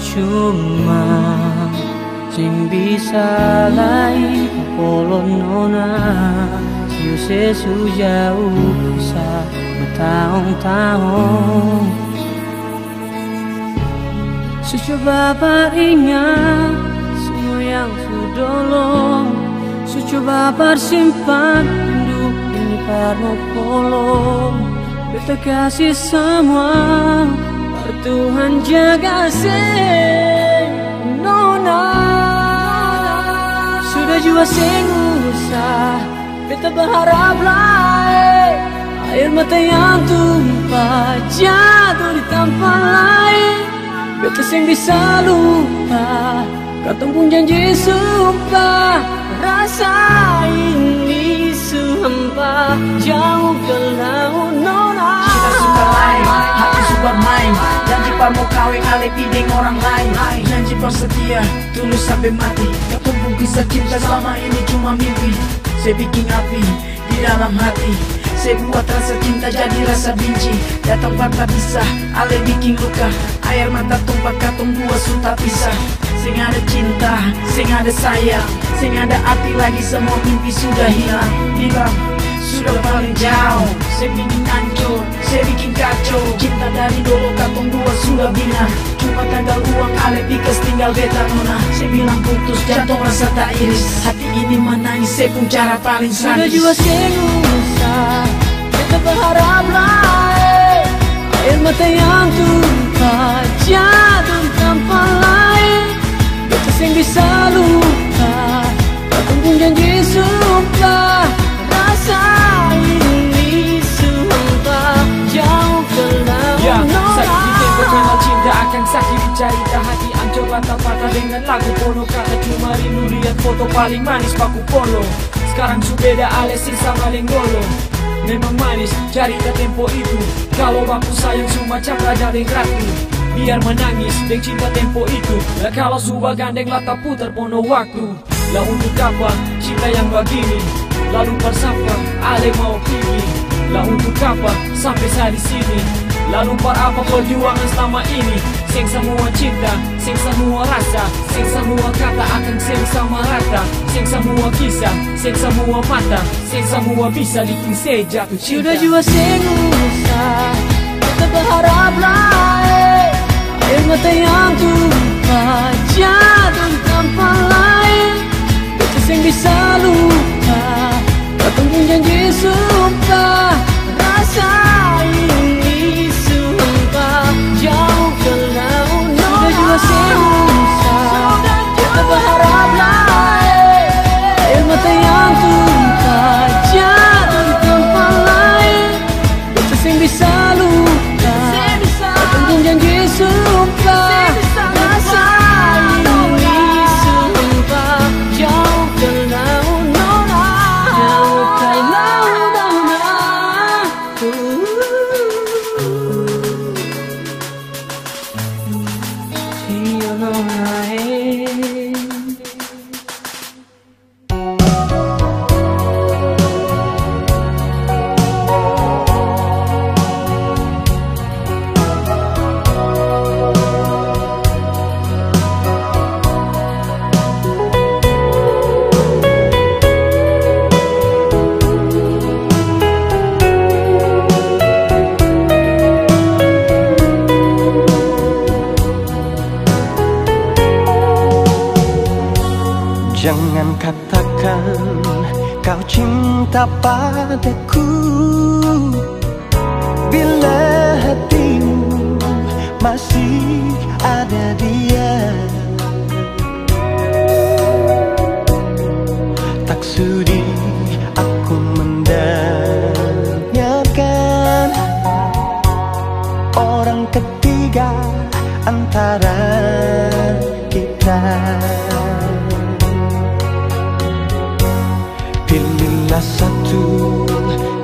cuma sing bisa lai polon nona siu sesu jauh bisa bertahun-tahun. Sucoba beringat semua yang sudah long, sucoba bersimpan rindu ini parno polong. Beta kasih semua, Tuhan jaga sing nona. Sudah jua sing usah, beta berharap lain. Air mata yang tumpah jatuh di tempat lain. Beta sing bisa lupa, katong pun janji sumpah. Rasa ini sumpah jauh ke laut nona. Kita suka lain, hati suka main. Janji par mau kawin ale pideng orang lain. Janji par setia, tulus sampai mati. Katong pun bisa cinta selama ini cuma mimpi. Saya bikin api di dalam hati. Saya buat rasa cinta jadi rasa benci. Datang par tak bisa, ale bikin luka. Air mata tumpah katong dua sudah pisah. Sing ada cinta, sing ada sayang, sing ada hati lagi semua mimpi sudah hilang. Hilang, sudah paling jauh. Saya bikin hancur, saya bikin kacau. Cinta dari dulu katong dua sudah bina. Cuma tanggal uang ale pikas tinggal beta nona. Saya bilang putus jatuh rasa tak iris. Hati ini menangis saya pun cara paling sadis. Sudah jua sing usah, beta berharap lain. Air mata yang tumpah jatuh di tempat lain. Beta sing bisa lupa, katong pun janji sumpah. Rasa ini sumpah jauh ke laut nona. Sakit di tempo kenal cinta akan sakit cerita hati ancur patah-patah dengan lagu porno. Kata cuma rindu lihat foto paling manis paku polo. Sekarang subeda alesin sama lenggolo. Memang manis cerita tempo itu. Kalau baku sayang semacam raja dan ratu. Biar menangis deng cinta tempo itu. Lah kalau subah gandeng lata putar pono waktu. Lah untuk apa cinta yang begini? Lalu bersama ale mau pergi. Lah untuk apa sampai saya di sini? Lalu par apa perjuangan selama ini? Sing semua cinta, sing semua rasa, sing semua kata akan sing sama rata. Sing semua kisah, sing semua mata, sing semua bisa bikin saya jatuh cinta. Sudah jua sing usah, kita berharap lain. Air mata yang tumpah jatuh di tempat lain. Beta sing bisa lupa, katong pun janji sumpah. Rasa ini sumpah jauh ke laut nona. Sudah jua sing usah, kita berharap lain. Air mata yang tumpah jatuh di tempat lain. Beta sing bisa lupa, katong pun janji sumpah. Rasa ini sumpah jauh ke laut nona. Jauh ke laut nona. Iya nona. Jangan katakan kau cinta padaku bila hatimu masih ada dia. Tak sudi aku mendengarkan orang ketiga antara kita. Pilihlah satu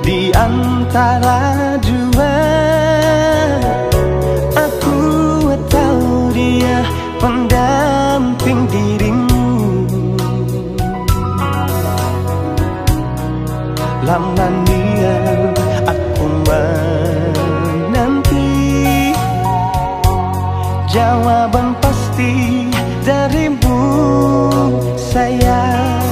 di antara dua. Aku tahu dia pendamping dirimu. Lama niat aku menanti jawaban pasti sayang.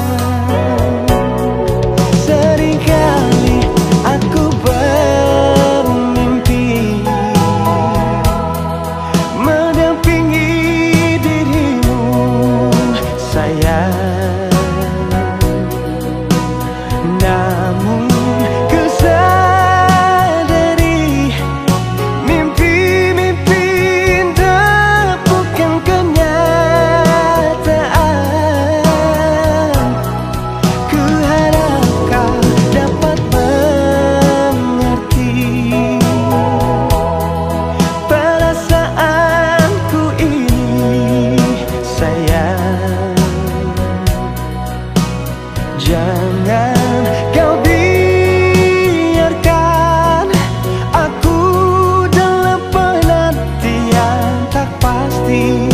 Seringkali aku bermimpi mendampingi dirimu sayang. Namun ku sadari mimpi-mimpi indah bukan kenyataan. Ku harap kau dapat mengerti perasaanku ini sayang. Jangan kau biarkan aku dalam penantian tak pasti.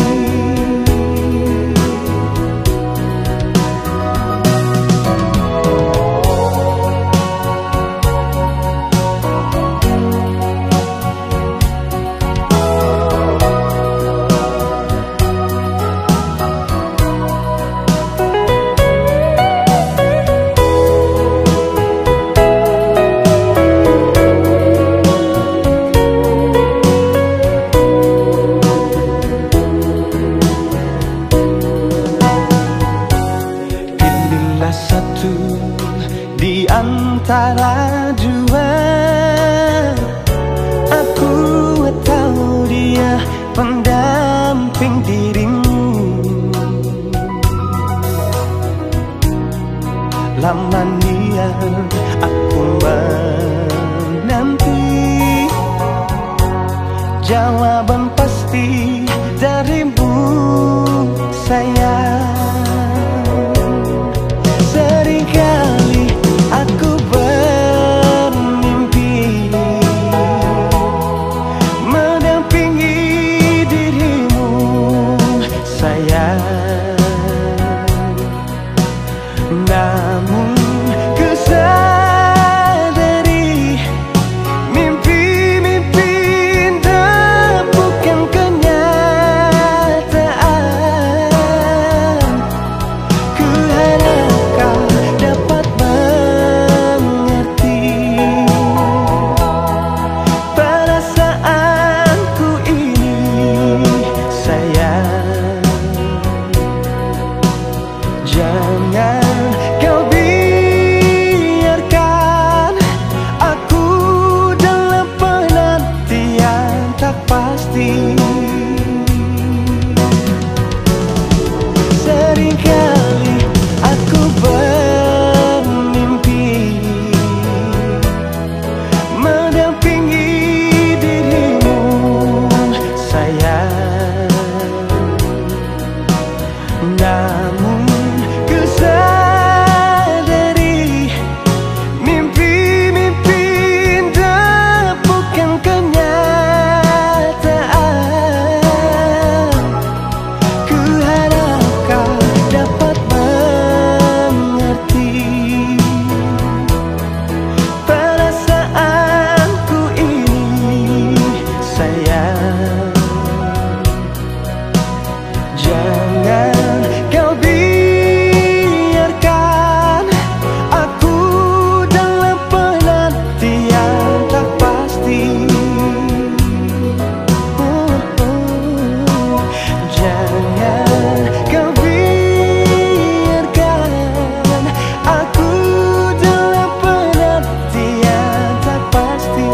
Pilihlah satu di antara dua. Aku tahu dia pendamping dirimu. Lama niat aku menanti jawaban pasti darimu sayang. Seringkali aku bermimpi mendampingi dirimu sayang. Namun ku sadari mimpi-mimpi indah bukan kenyataan. Ku harap kau dapat mengerti perasaanku ini sayang. Jangan kau biarkan aku dalam penantian tak pasti. Seringkali aku bermimpi mendampingi dirimu sayang. Namun ku sadari mimpi-mimpi indah bukan kenyataan. Ku harap kau dapat mengerti perasaanku ini sayang. Jangan kau biarkan aku dalam penantian tak pasti. Jangan kau biarkan aku dalam penantian tak pasti.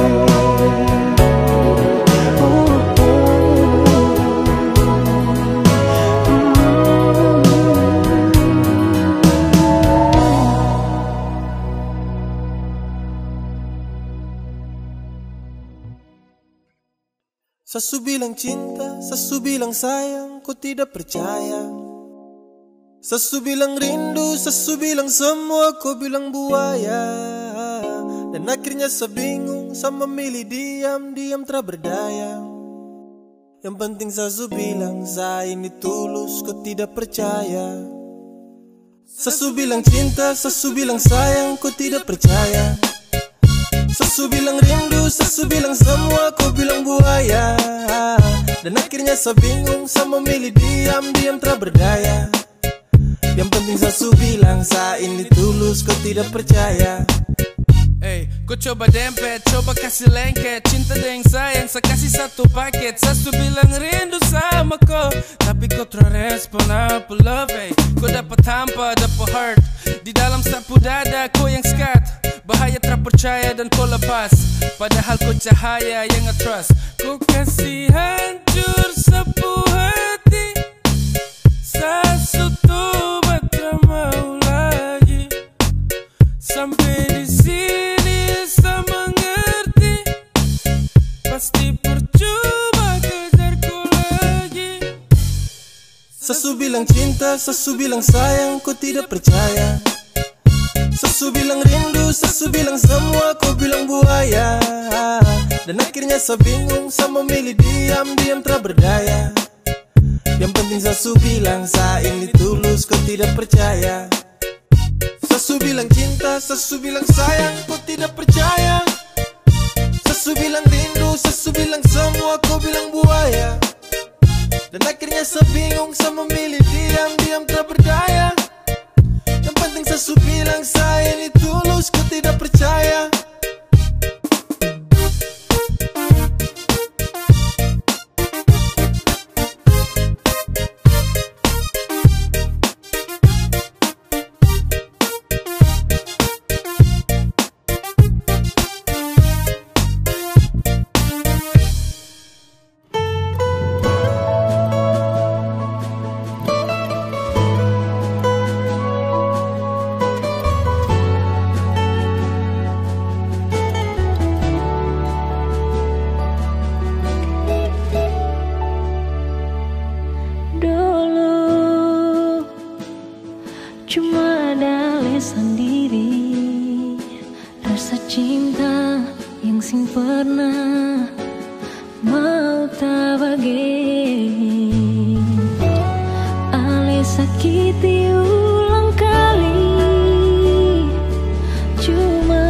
Sesu bilang cinta, sesu bilang sayang, ku tidak percaya. Sesu bilang rindu, sesu bilang semua, ku bilang buaya. Dan akhirnya saya bingung, saya memilih diam-diam tak berdaya. Yang penting sesu bilang, saya ini tulus, ku tidak percaya. Sesu bilang cinta, sesu bilang sayang, ku tidak percaya. Sesu bilang rindu, sesu bilang semua, ku bilang buaya. Dan akhirnya saya bingung, saya memilih diam-diam tak berdaya. Yang penting penting Sasu bilang sa ini tulus, kau tidak percaya. Hey, kau coba dempet, coba kasih lengket. Cinta dan sayang, saya kasih satu paket. Sasu bilang rindu sama kau, tapi kau terrespon apa love. Hey, kau dapat hampa, dapat hurt. Di dalam sapu dada kau yang skat. Bahaya terpercaya dan kau lepas, padahal kau cahaya yang nge-trust. Kau kasih hancur sapu hati. Sasu tuh batra mau lagi. Sampai di sini saya mengerti, pasti percuma kejarku lagi. Sasu bilang cinta, Sasu bilang sayang, kau tidak percaya. Sasu bilang rindu, Sasu bilang semua, kau bilang buaya. Dan akhirnya saya bingung, saya memilih diam-diam tak berdaya. Yang penting Sasu bilang sa ini tulus, kau tidak percaya. Sasu bilang cinta, Sasu bilang sayang, kau tidak percaya. Sasu bilang rindu, Sasu bilang semua, kau bilang buaya. Dan akhirnya saya bingung, saya memilih diam-diam tak berdaya. Yang penting Sasu bilang saya ini tulus, kau tidak percaya. Cuma ada lesan diri, rasa cinta yang sing pernah mau tak bagi. Ale sakiti ulang kali, cuma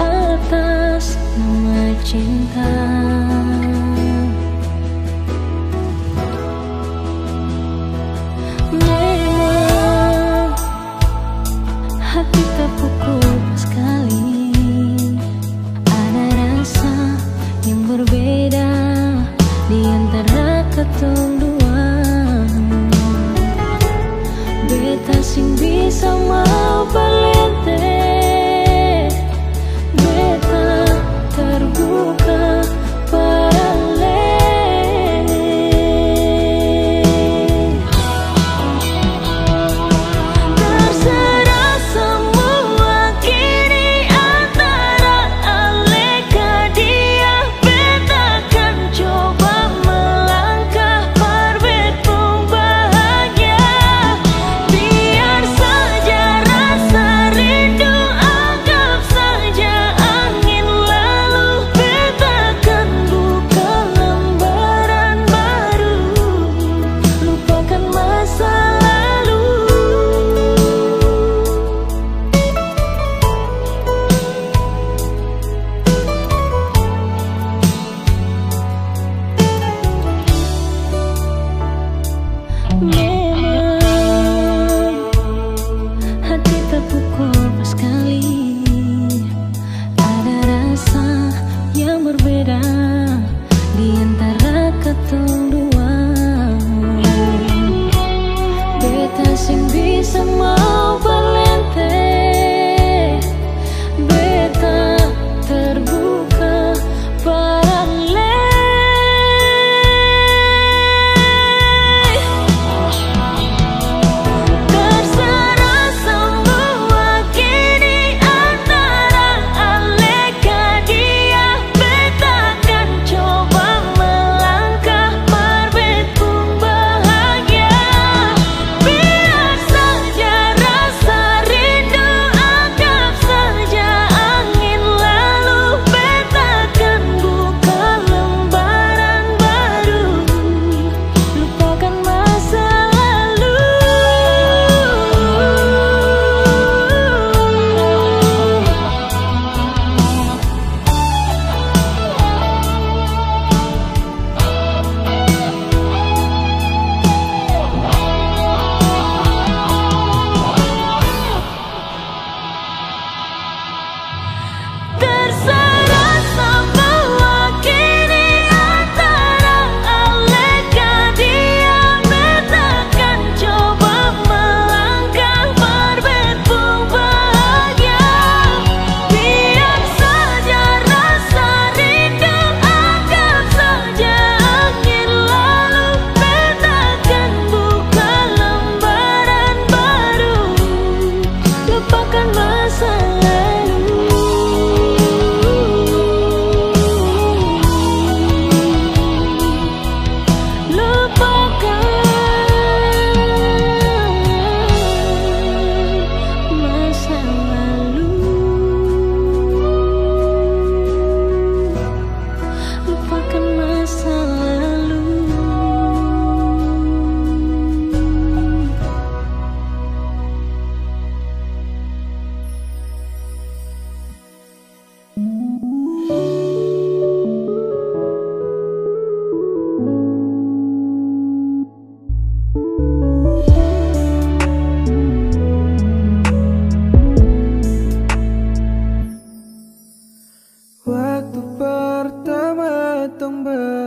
atas nama cinta. Hati terpukul sekali, ada rasa yang berbeda di antara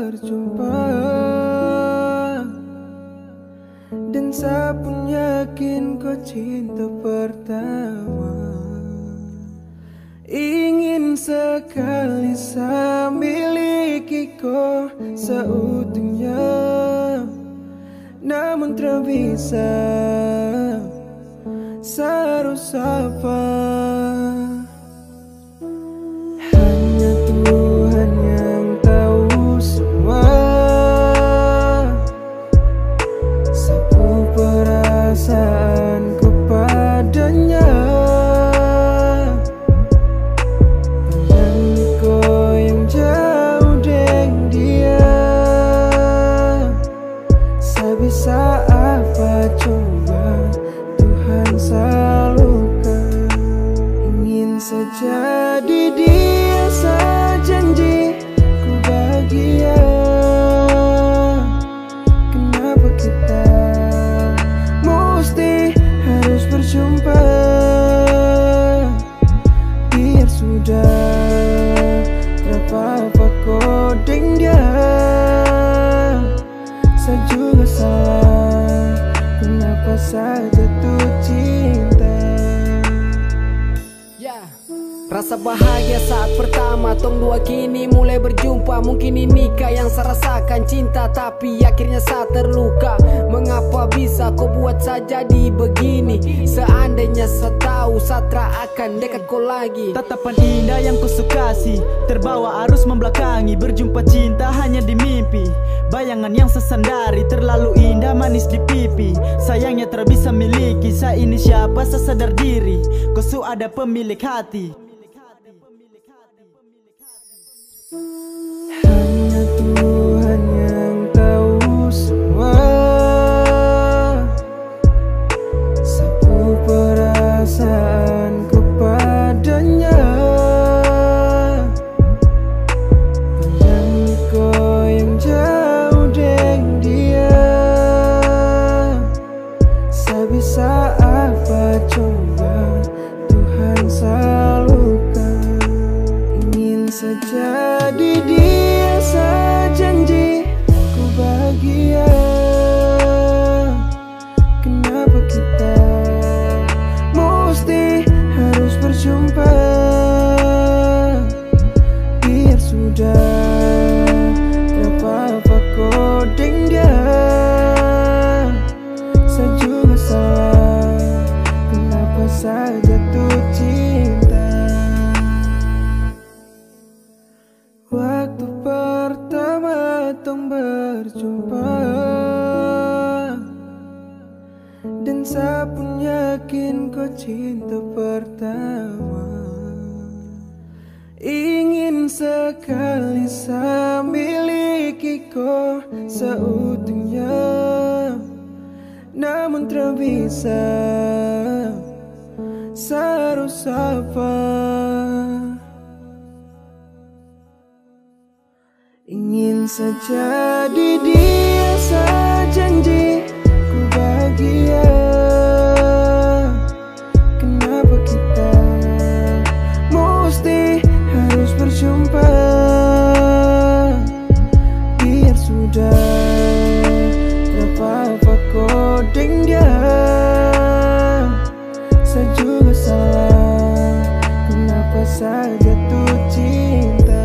berjumpa, dan saya pun yakin kau cinta pertama. Ingin sekali saya miliki kau seutuhnya, namun tak bisa, saya harus apa? Hanya Tuhan yang tahu semua sapu perasaan kepadanya. Pandang kau yang jauh dengan dia, saya bisa apa coba? Tuhan salurkan. Ingin saja di dia, saya janji ku bahagia. Kenapa kita mesti harus berjumpa? Biar sudah, apa-apa kodeng dia. Saya juga salah, kenapa saya jatuh cinta? Rasa bahagia saat pertama tong dua kini mulai berjumpa. Mungkin ini kah yang saya rasakan cinta, tapi akhirnya saya terluka. Mengapa bisa kau buat saya jadi begini? Seandainya saya tahu saya tak akan dekat kau lagi. Tatapan indah yang ku sukasi, terbawa arus membelakangi. Berjumpa cinta hanya di mimpi, bayangan yang sesandari terlalu indah manis di pipi. Sayangnya tak bisa miliki, saya ini siapa saya sadar diri. Kau su ada pemilik hati. Hanya Tuhan yang tahu semua sapu perasaan kepadanya. Pandang kau yang jauh dengan dia, saya bisa apa coba? Tuhan salurkan. Ingin saja di dia, saya janji ku bahagia. Kenapa kita mesti harus berjumpa? Biar sudah, apa-apa kodeng dia. Saya juga salah, kenapa saya jatuh cinta? Waktu pertama tong berjumpa, dan saya pun yakin kau cinta pertama. Ingin sekali saya miliki kau seutuhnya, namun tak bisa, saya harus apa? Ingin saja di dia, saya janji ku bahagia. Kenapa kita mesti harus berjumpa? Biar sudah, apa-apa kodeng dia. Saya juga salah, kenapa saya jatuh cinta?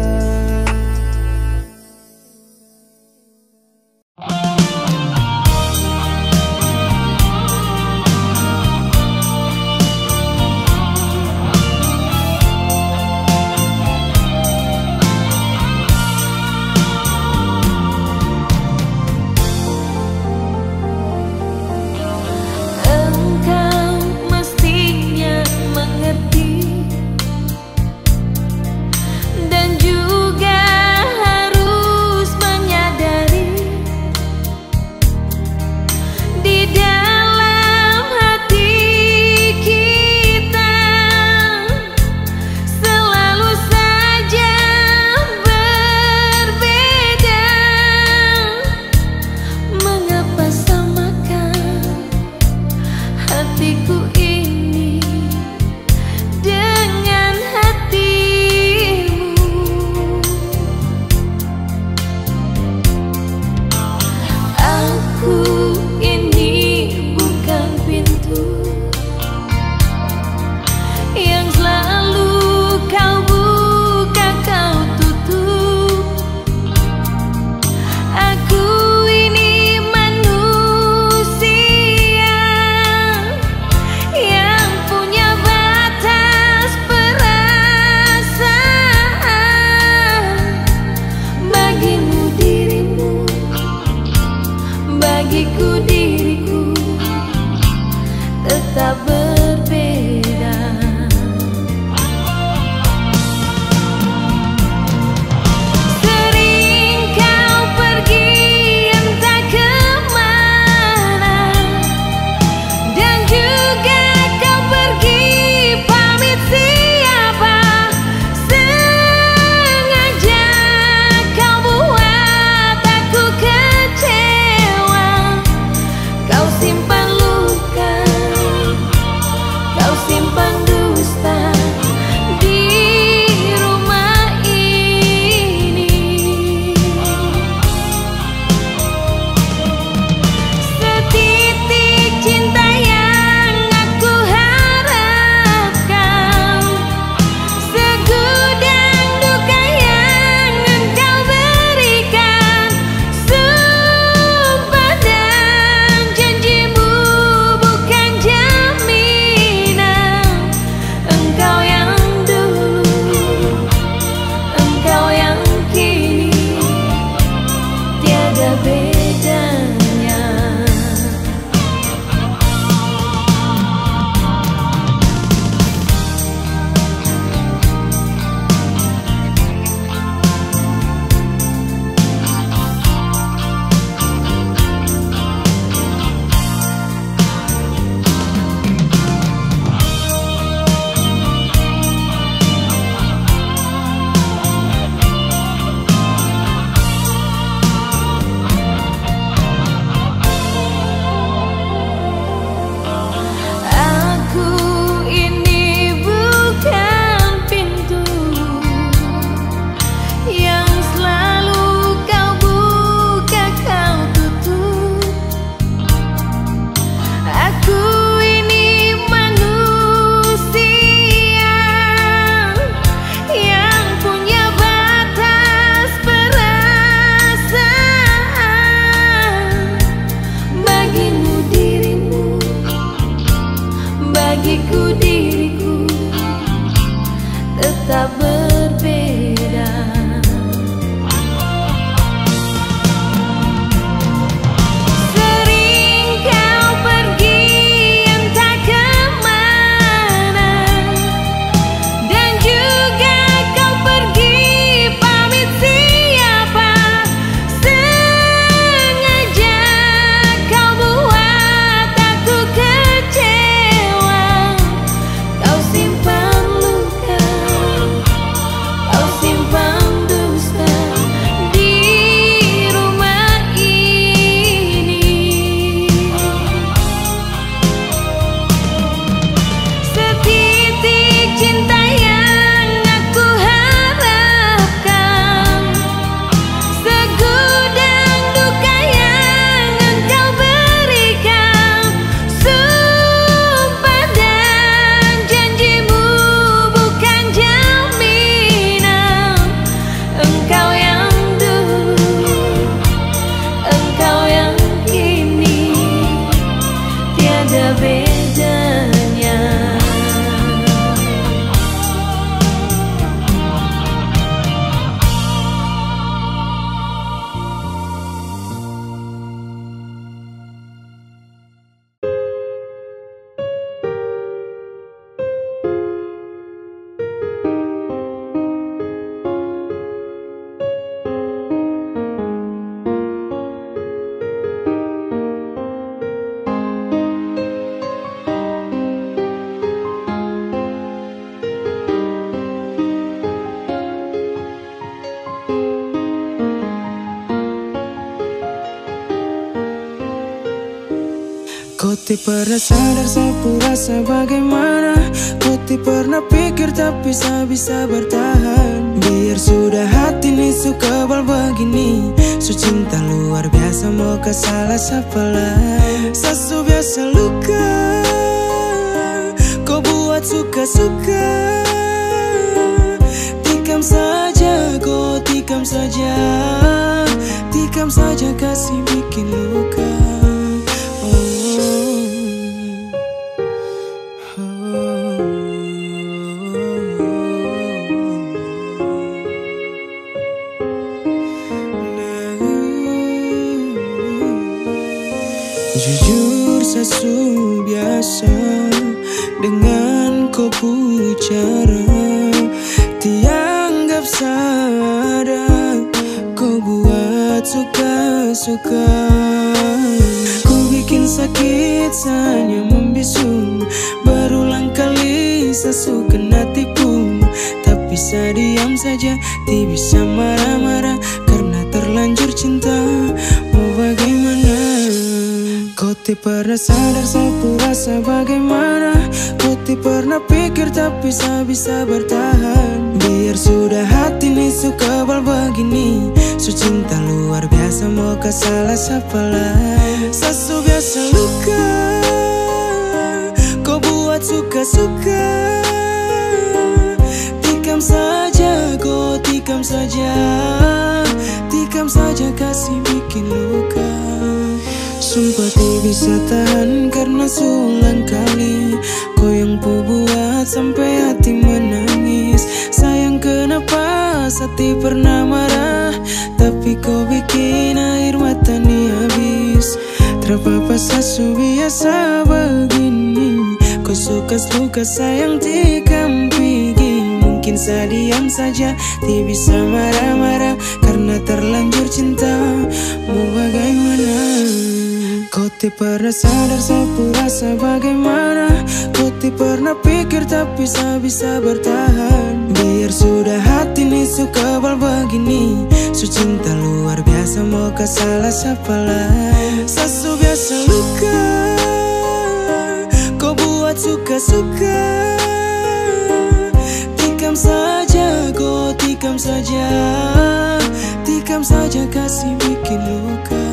Kau tak pernah sadar sapu rasa bagaimana. Kau tak pernah pikir tapi saya bisa bertahan. Biar sudah hati ini suka bal begini. Su cinta luar biasa mau ke salah siapa lah. Sasu biasa luka, kau buat suka-suka. Tikam saja, kau tikam saja. Tikam saja kasih bikin luka. Jujur sesu biasa dengan kau bicara, dianggap sadar. Kau buat suka-suka, kau bikin sakit hanya membisu. Berulang kali sesu kena tipu, tapi saya diam saja, tidak bisa marah-marah karena terlanjur cinta. Mau bagaimana? Kau tak pernah sadar sapu rasa bagaimana. Kau tak pernah pikir tapi saya bisa bertahan. Biar sudah hati ini suka bal begini. Su cinta luar biasa mau ke salah siapa lah. Sasu biasa luka, kau buat suka-suka. Tikam saja, kau tikam saja. Tikam saja kasih bikin luka. Sumpah tidak bisa tahan karena sulang kali kau yang ku buat sampai hati menangis. Sayang kenapa hati pernah marah, tapi kau bikin air mata ni habis. Terpapa sasu biasa begini. Kau suka-suka sayang tikam pigi. Mungkin saya diam saja, tidak bisa marah-marah karena terlanjur cinta. Mau bagaimana? Kau tak pernah sadar sapu rasa bagaimana. Kau tak pernah pikir tapi saya bisa bertahan. Biar sudah hati ini suka bal begini. Su cinta luar biasa mau ke salah siapa lah. Sasu biasa luka, kau buat suka-suka. Tikam saja, kau tikam saja. Tikam saja kasih bikin luka.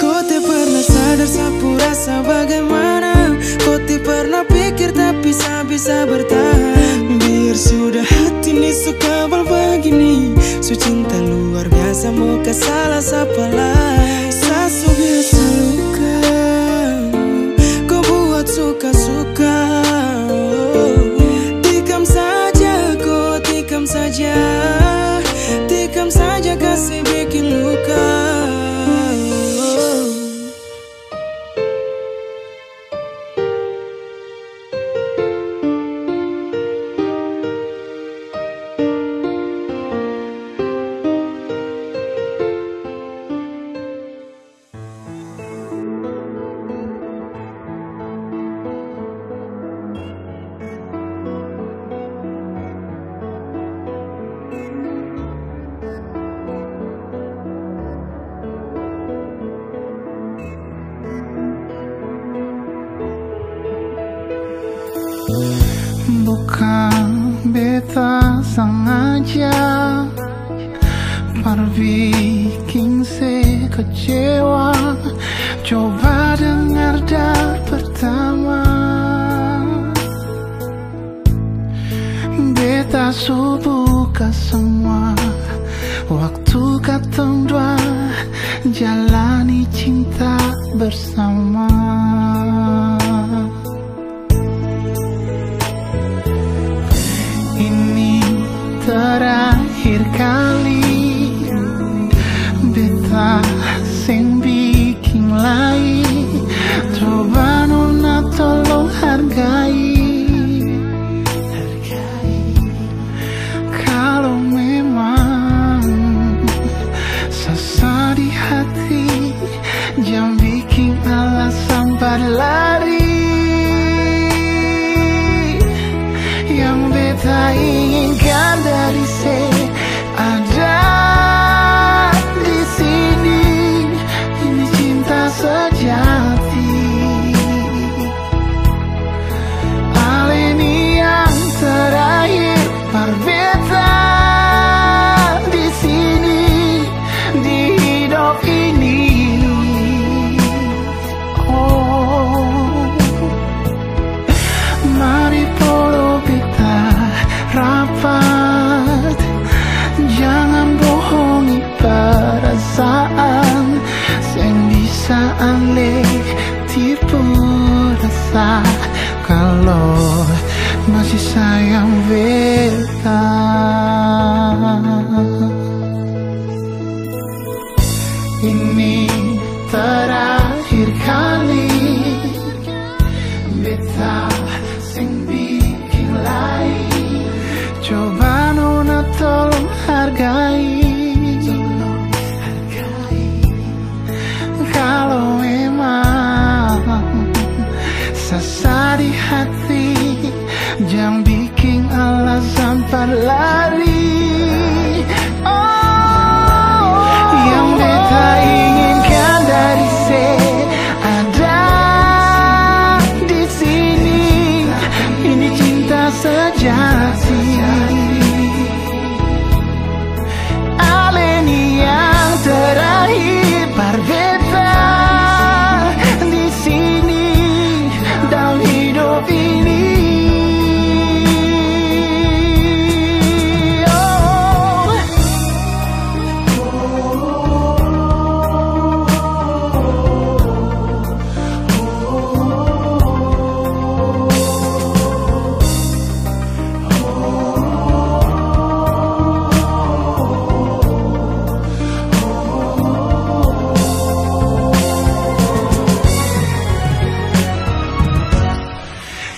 Kau tak pernah sadar sapu rasa bagaimana. Kau tak pernah pikir tapi saya bisa bertahan. Biar sudah hati ini suka bal begini. Su cinta luar biasa mau ke salah siapa lah. Sasu biasa luka, kau buat suka-suka. Tikam saja, kau tikam saja. Tikam saja kasih bikin luka. Bukan beta sengaja bikin se kecewa. Coba dengar dari pertama. Beta buka semua waktu katong dua jalani cinta bersama. Terakhir kali beta sing bikin lain. Coba nona tolong hargai. Kalau memang sesat di hati, jangan bikin alasan. masih sayang beta. Ini terakhir kali beta sing bikin lain. Coba nona tolong hargai. Kalau memang sesat di hati, jangan bikin alasan berlari. Yang beta inginkan dari ada di sini. Ini cinta sejati. Aleni yang terakhir, par beta di sini dalam hidup ini.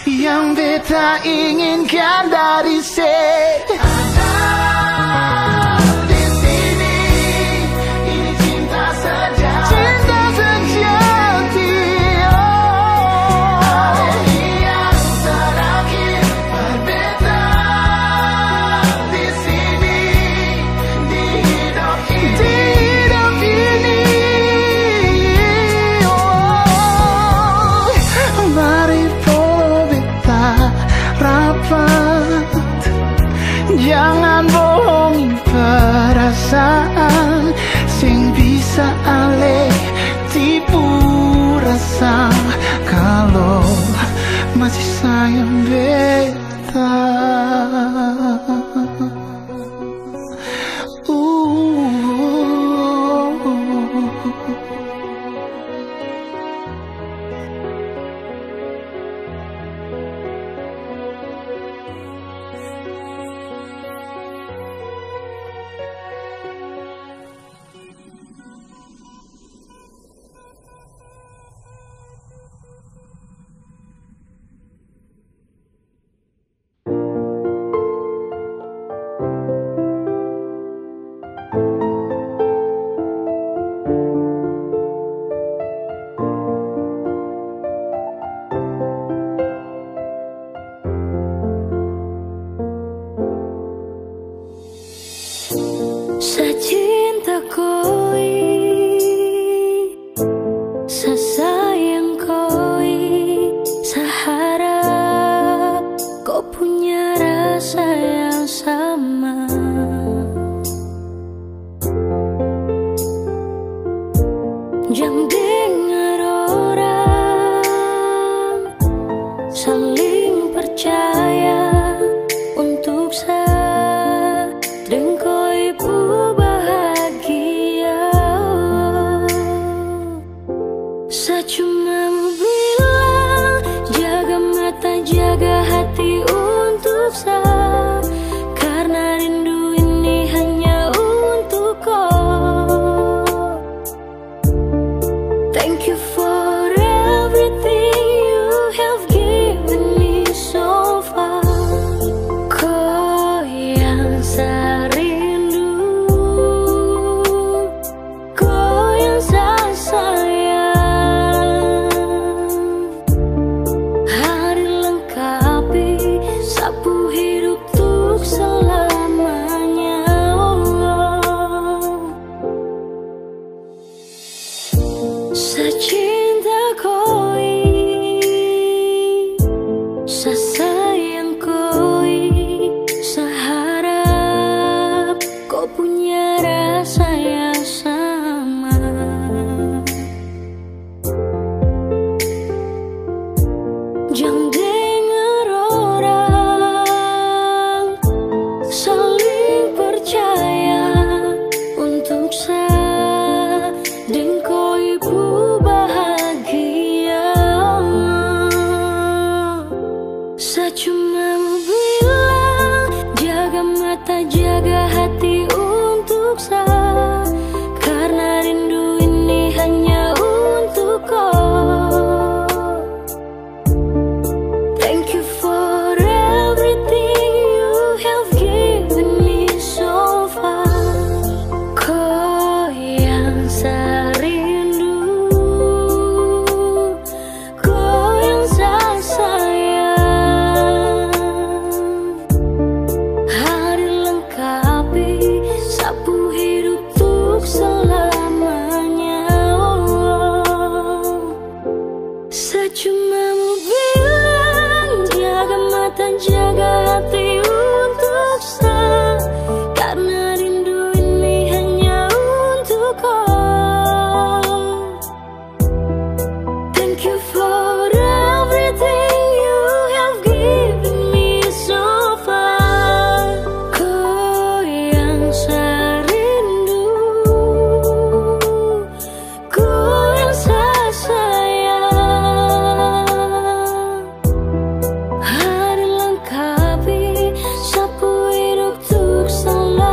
Yang beta inginkan dari di sini. Ini cinta sejati. Cinta sejati. Aleni yang terakhir, berbeda di sini, di hidup ini. Mari rapat, jangan bohongi perasaan sing bisa ale tipu rasa. Kalau masih sayang beta, secinta koi, sesayang koi, seharap kau punya rasa yang sama. Jangan dengar orang, saling percaya untuk dan koi pu bahagia. Saya cuma bilang, jaga mata, jaga hati untuk saya, karena rindu ini hanya untuk kau. Thank you for everything you have given me so far. Kau yang saya rindu, kau yang saya sayang. Hari lengkapi sapu hidup tuksa, karena rindu ini hanya untuk kau. Thank you for everything you have given me so far. Kau yang saya rindu, kau yang saya sayang. Hari lengkapi sapu hidup untuk selamanya. Saya cuma mau bilang, jaga mata, jaga hati untuk saya, karena rindu ini hanya untuk kau. Thank you for everything you have given me so far. Kau yang saya rindu, kau yang saya sayang. Hari lengkapi sapu hidup untuk selamanya.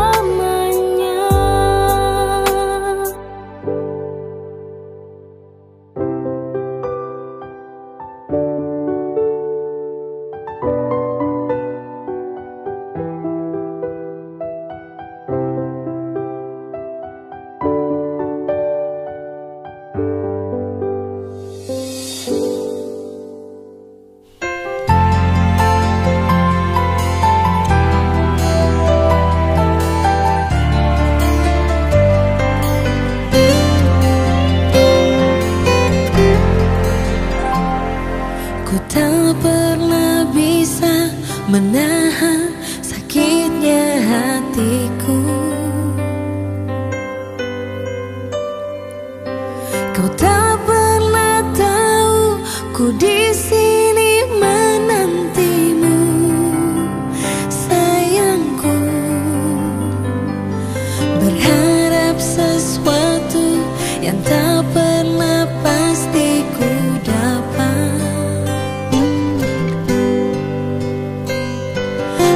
Ku tak pernah bisa menahan sakitnya hatiku. Kau tak pernah tahu ku di sini menantimu, sayangku. Berharap sesuatu yang tak pernah pasti ku dapat.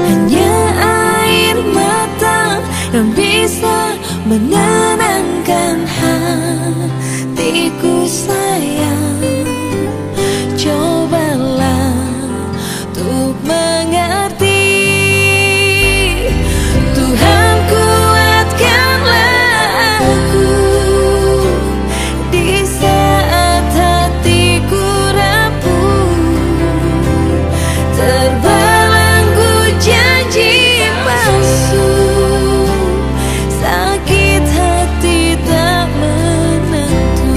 Hanya air mata yang bisa menenangkan hatiku, sayang. Cobalah untuk mengerti. Tuhan, kuatkanlah aku di saat hatiku rapuh, terbelenggu janji palsu, sakit hati tak menentu.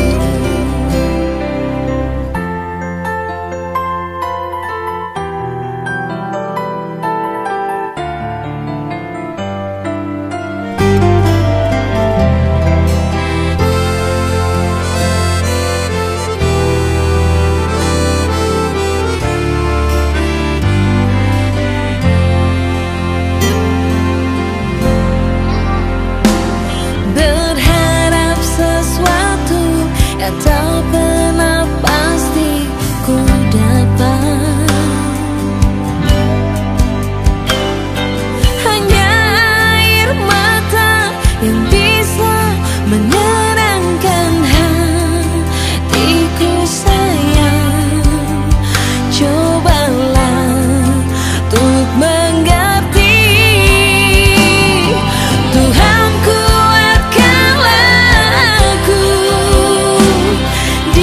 Berharap sesuatu yang tak pernah pasti ku dapat. Hanya air mata yang bisa menenangkan hatiku, sayang. Cobalah untuk mengerti. Tuhan, kuatkanlah aku di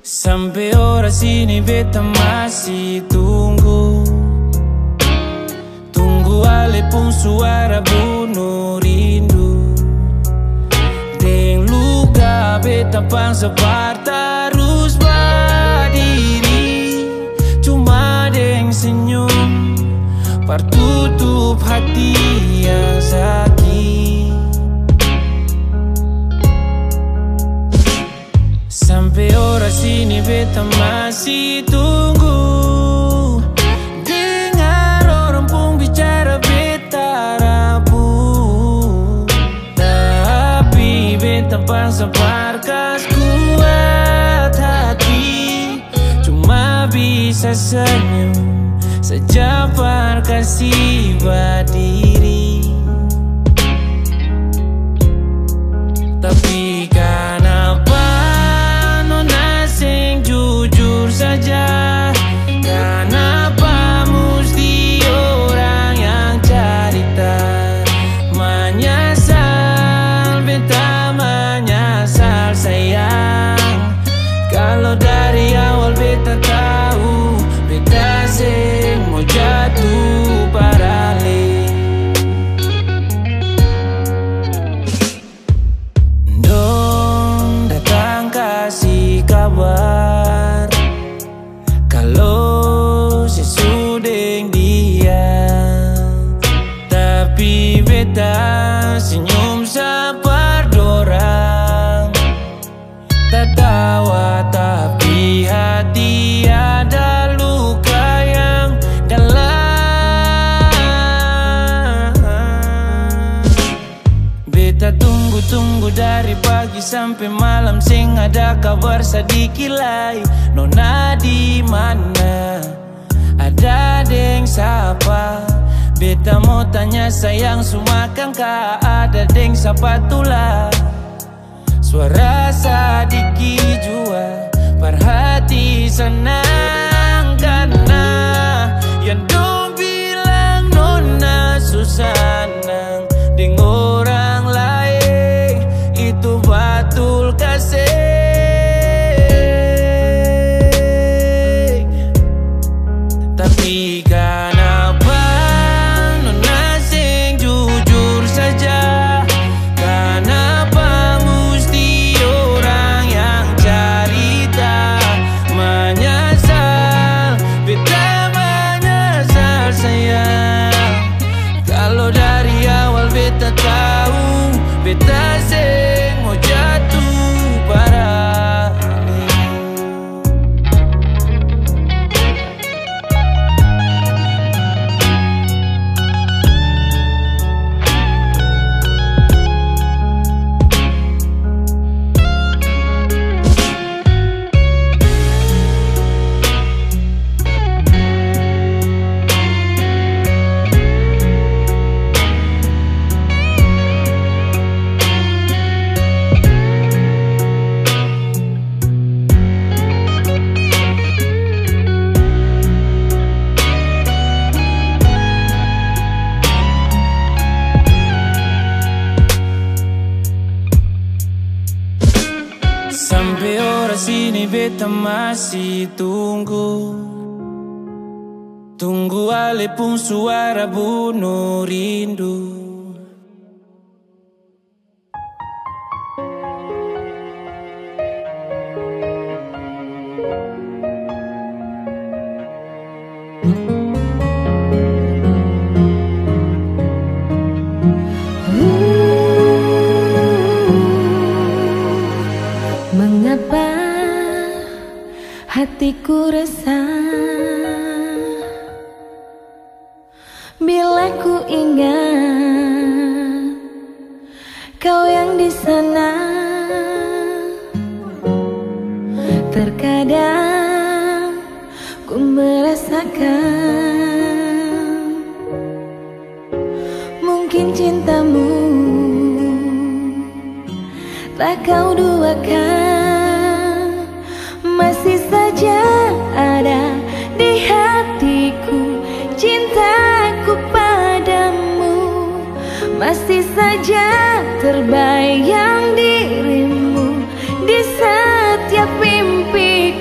Sampai ora sini beta masih tunggu ale pun suara bunuh rindu. Deng luka beta pangsa terus berdiri. Cuma deng senyum tertutup hati yang sakit. Sampai ora sini beta masih tunggu. Dengar orang pun bicara beta rapuh, tapi beta pangsa parkas kuat hati. Cuma bisa senyum saja kasih berdiri. Tapi kenapa nona sing jujur saja? Kenapa mesti orang yang cerita menyesal? Beta menyesal sayang. Kalau dari awal beta tahu beta sing mau jatuh parale. Dong datang kasih kabar kalau sesudeng dia, tapi beta senyum sabar dorang. Tertawa tapi hati ada luka yang dalam. Beta tunggu dari pagi sampai malam, sing ada kabar sedikit lagi. Nona di mana? Ada deng sapa? Beta mau tanya sayang, semua kan ada deng sapa tulah. Suara sedikit jua perhati senang karena yang dong bilang nona susah nang deng orang lain itu betul kasih. Tapi kenapa nona sing jujur saja? Kenapa mesti orang yang cerita menyesal? Beta menyesal sayang. Kalau dari awal beta tahu beta sing mau jatuh parah. Sampai ora sini beta masih tunggu ale pun suara bunuh rindu. Mengapa hatiku resah bila ku ingat kau yang di sana? Terkadang ku merasakan mungkin cintamu tak kau duakan, masih saja ada di hatiku cintaku padamu, masih saja terbayang dirimu di setiap mimpiku.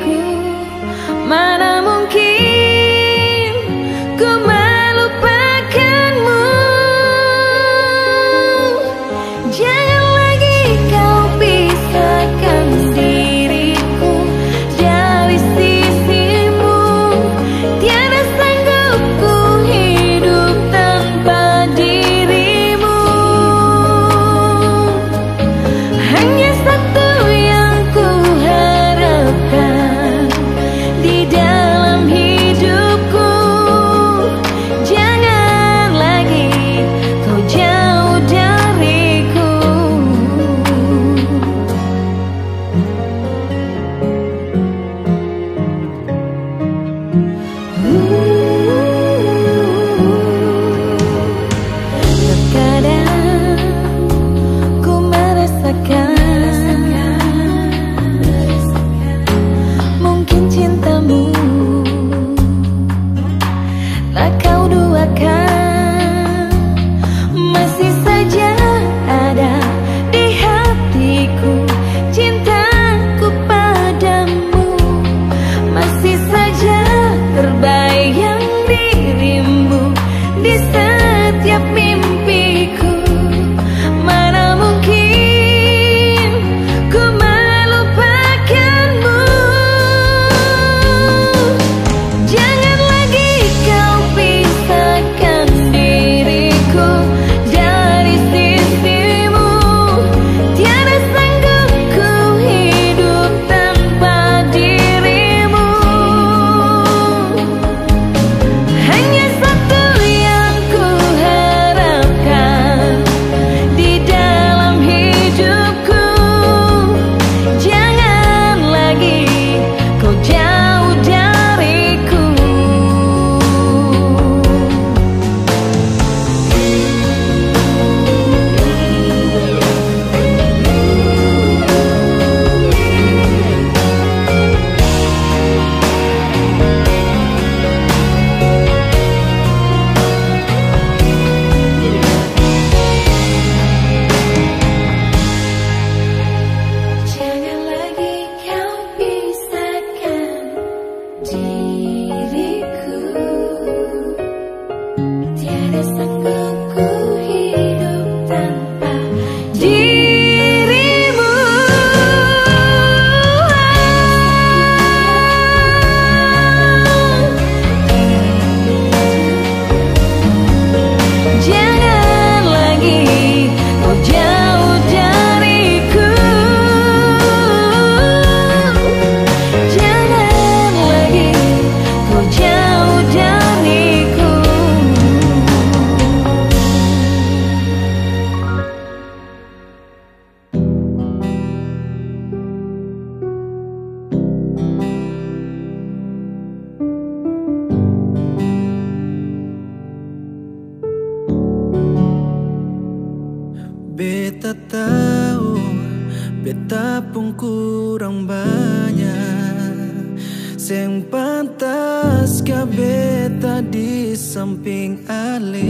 beta pun kurang banyak sing pantas ka beta di samping ale.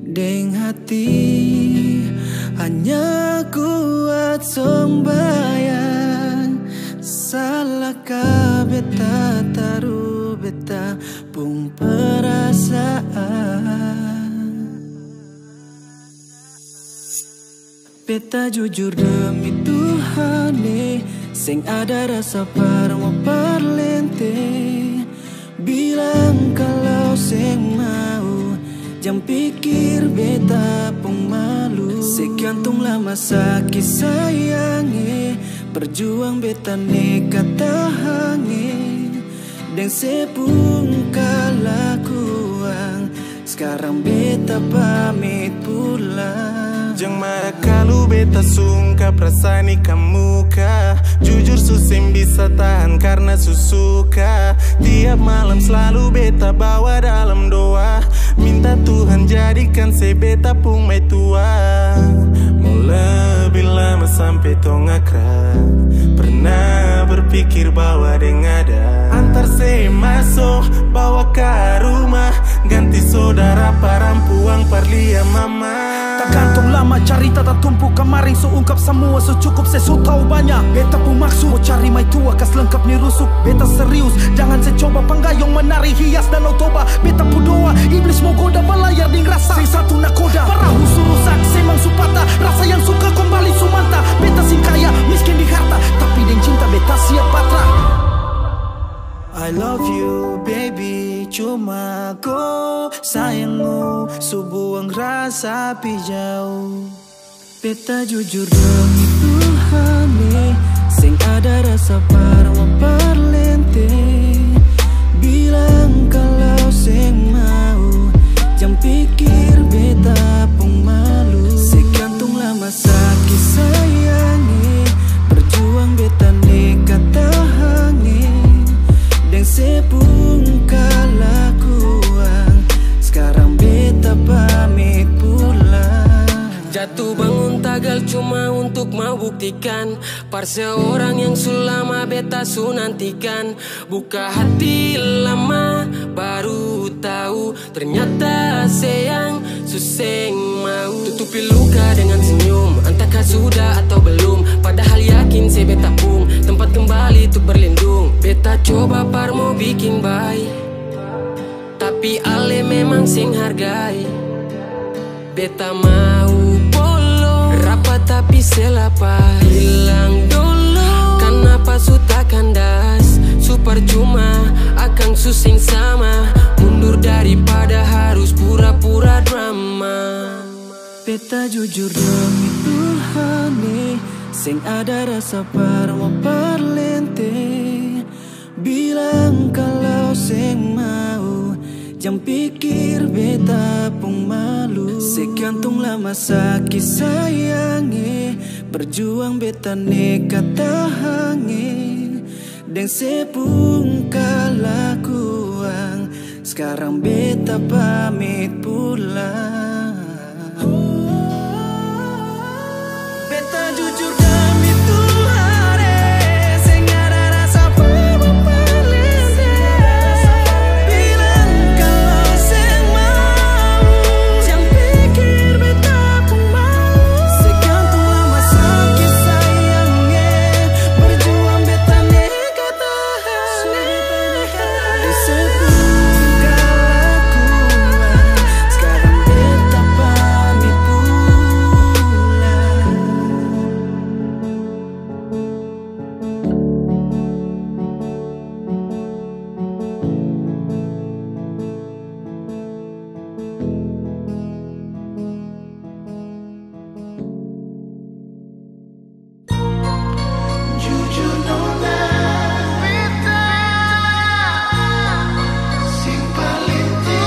Deng hati hanya kuat sembayang, salah ka beta taruh beta pun perasaan. Beta jujur demi Tuhan sing ada rasa parmo parlente. Bilang kalau sing mau, jam pikir beta pun malu. Sekian tung lama sakit sayangi, berjuang beta nekat tahangi. Dan sepung kalakuang, sekarang beta pamit pulang. Jang marah kalau beta sungka perasaan kamu kah. Jujur susah bisa tahan karena susuka. Tiap malam selalu beta bawa dalam doa, minta Tuhan jadikan se beta pun mai tua. Mau lebih lama sampai tong akrab, pernah berpikir bahwa deng ada antar se masuk bawa ke rumah, ganti saudara parampuang parlia mama. Gantung lama cerita tak tumpuk kemarin, so ungkap semua so cukup saya so tahu banyak. Beta pun maksud mau cari mai tua kas lengkap ni rusuk. Beta serius jangan saya coba penggayong menari hias dan otoba. Beta pun doa iblis mau goda balayar ding rasa sing satu nakoda. Perahu surusak semang supata, rasa yang suka kembali sumanta. Beta sing kaya miskin di harta, tapi deng cinta beta siap patra. I love you baby, cuma kau sayangmu, subuang rasa pi jauh. Beta jujur demi Tuhan sing ada rasa parmo parlente. Bilang kalau sing mau, jam pikir beta pun malu. Sekian tung lama sakit sayangi, berjuang beta nekat tahangi. Dan sepung kalakuang, sekarang beta pamit pulang. Jatuh bangun tagal cuma untuk mau buktikan, par seorang yang sulama beta sunantikan. Buka hati lama baru tahu, ternyata sayang suseng mau. Tutupi luka dengan senyum, entahkah sudah atau belum. Padahal yakin saya beta pun tempat kembali untuk berlindung. Beta coba par mau bikin baik, tapi ale memang sing hargai. Beta mau polo rapat tapi selapa hilang dulu. Kenapa suta kandas super cuma akan susing sama, mundur daripada harus pura-pura drama. Beta jujur demi Tuhan sing ada rasa parmo parlente. Bilang kalau sing mau, jam pikir beta pun malu. Sekian tung lama sakit sayangi, berjuang beta nekat tahangi. Dan sepung kalakuang, sekarang beta pamit pulang. Beta jujur demi Tuhan sing ada rasa parmo parlente. Bilang kalau sing mau, jam pikir beta pun mau. Sekian tung lama sakit sayangnya, berjuang beta nekat tahangi. Dan sepung kalakuan, sekarang beta pamit pulang. Jujur nona beta sing palente.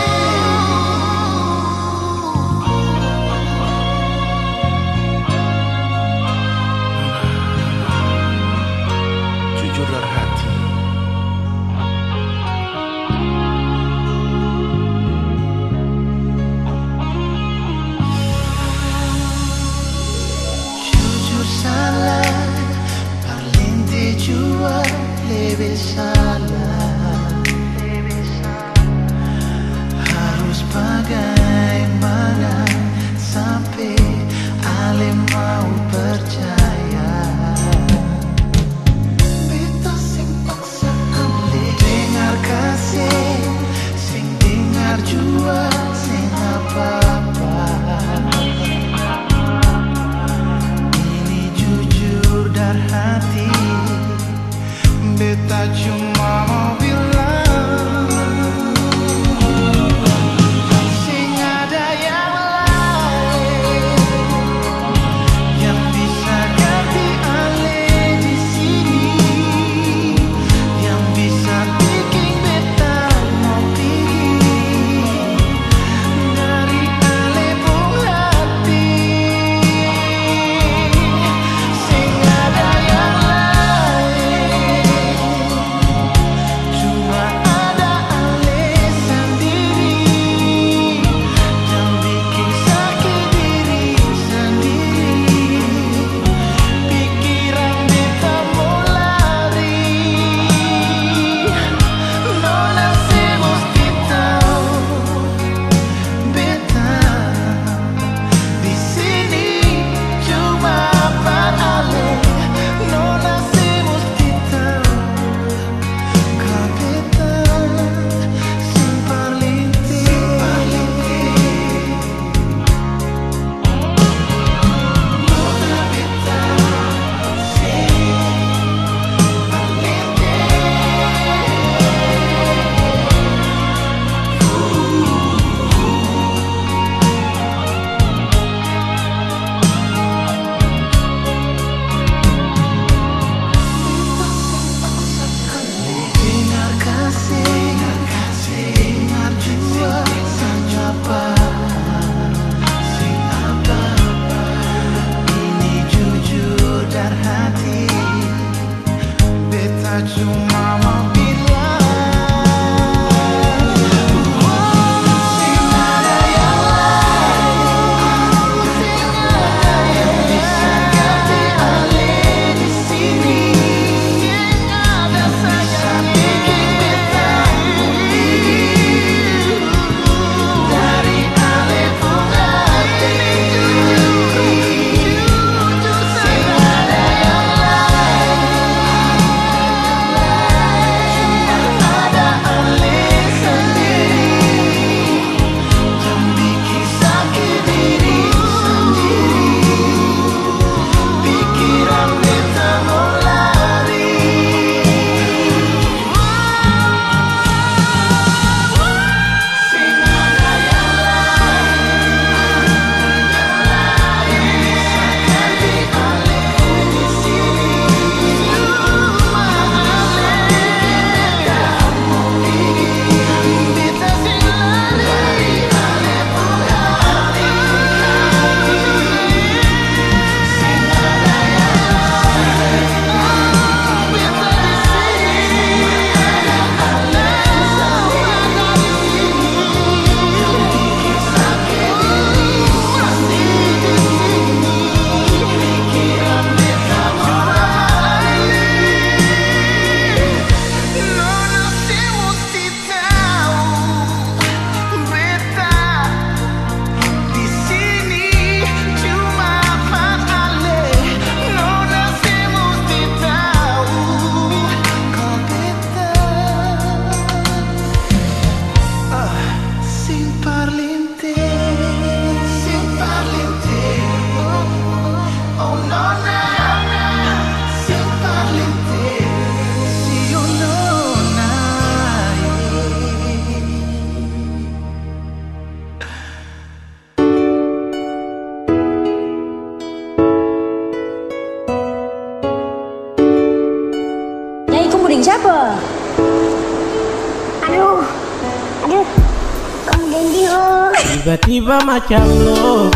Jujur dari hati. Jujur Bebe salah, harus bagaimana sampai Ale mau percaya. Beta sing paksa Ale dengar kasih, sing dengar jua sing apa-apa. Ini jujur dari hati, beta cuma mau bilang, sing ada yang lain yang bisa ganti Ale di sini, yang bisa bikin beta mau pergi dari Ale pun hati. Sing ada yang lain, cuma ada Ale sendiri, yang bikin sakit diri sendiri. Pikiran beta mau lari, nona se mesti tahu beta di sini cuma par Ale. Nona se mesti tahu kau beta sing paling Nona beta sing dengar kasih, dengar jua saja apa, sing apa. Ini jujur dari hati, beta cuma mau bilang, sing ada yang lain, yang bisa ganti Ale di sini, yang bisa bikin beta pergi dari Ale pun hati. Sing ada yang lain, cuma ada Ale sendiri, yang bikin sakit diri sendiri. Pikiran beta mau lari, sing ada yang lain, yang bisa ganti Ale di sini, cuma Ale. Beta mau pergi, beta sing lari Ale pun hati. Sing ada yang lain, beta di sini, ada Ale yang bikin sakit diri sendiri. Pikiran beta mau lari, nona se mesti tahu beta di sini cuma par Ale. Nona se mesti tahu kau beta sing parlinte, sing parlinte. Oh nona, sing parlinte, si oh nona. Nyai kumpulin siapa? Aduh, Kang Dendi oh. Tiba-tiba macam love.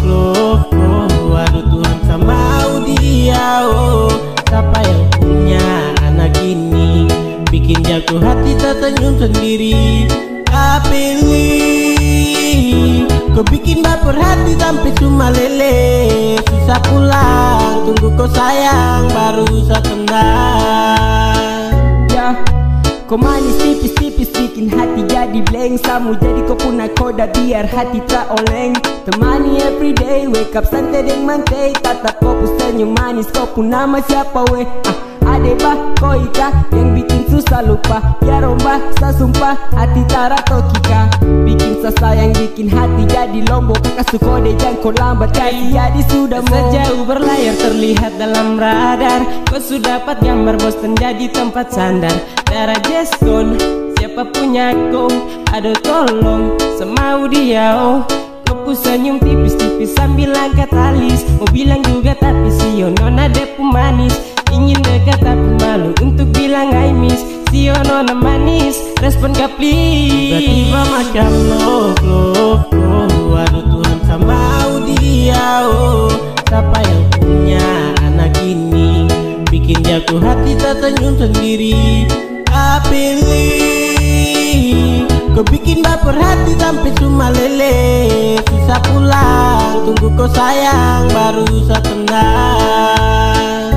Waduh Tuhan sama dia oh. Siapa yang punya anak ini, bikin jatuh hati tersenyum sendiri. Apeli, kau bikin baper hati sampai cuma lele. Susah pulang, tunggu kau sayang baru usah tendang. Ya Kau manis tipis-tipis bikin hati jadi blank. Samu jadi kau pun nakoda biar hati tak oleng. Temani everyday, wake up santai deng mantai. Tatap kau pun senyum manis, kau pun nama siapa weh? Ade bah, kau ika yang bikin susah lupa. Biar ombah, saya sumpah hati tara tokika. Bikin saya sayang, bikin hati jadi lombok. Kakak kode jangan kau lambat, kasih jadi sudah mau. Sejauh berlayar terlihat dalam radar. Kau sudah dapat gambar Boston jadi tempat sandar. Darah Jeskon, siapa punya kau? Aduh tolong, semau dia oh. Kau pun senyum tipis-tipis sambil angkat alis. Mau bilang juga tapi sio nona depu manis. Ingin dekat tapi malu untuk bilang I miss. Sio nona manis, respon gak please. Tiba-tiba macam love. Aduh Tuhan sama dia oh. Siapa yang punya anak ini? Bikin jatuh hati tak senyum sendiri. Pilih kau bikin baper hati sampai cuma lele. Susah pulang, tunggu kau sayang baru usah tenang.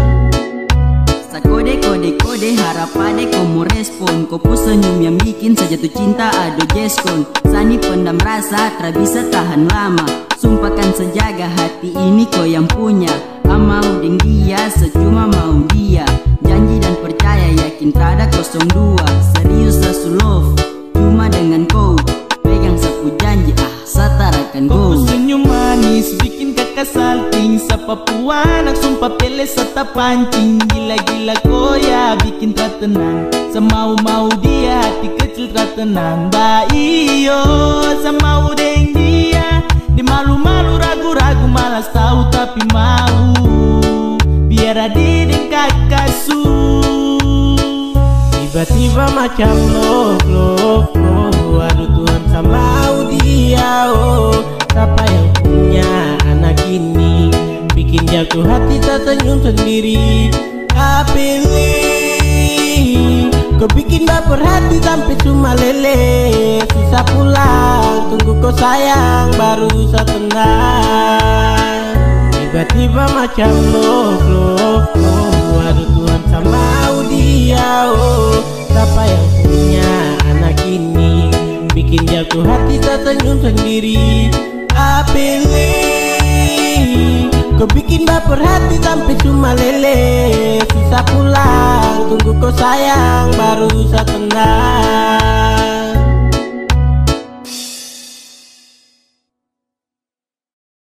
Kode harap ade kau mau respon. Kau pun senyum yang bikin sejatuh cinta ado Jeskon. Sani pendam rasa tak bisa tahan lama. Sumpahkan sejaga hati ini kau yang punya. Amau deng dia secuma mau dia. Janji dan percaya yakin tak ada 02. Serius sasu love cuma dengan kau. Pegang sapu janji satarakan go. Kau senyum manis bikin kakak salting. Sapa puanak sumpah pele serta pancing. Gila-gila kau ya bikin tak tenang. Semau-mau dia hati kecil tak tenang. Iyo semau deng dia. Di malu-malu ragu-ragu malas tahu tapi mau. Biar adi deng kakak su. Tiba-tiba macam love. Aduh Tuhan sama dia oh. Siapa yang punya anak ini? Bikin jatuh hati tak senyum sendiri. Pilih kau bikin baper hati sampai cuma lele. Susah pulang, tunggu kau sayang baru usah tenang. Tiba-tiba macam love. Aduh Tuhan sama dia oh. Siapa yang punya anak ini? Bikin jatuh hati tak senyum sendiri. Pilih kau bikin baper hati sampai cuma lele. Susah pulang, tunggu kau sayang baru usah tenang.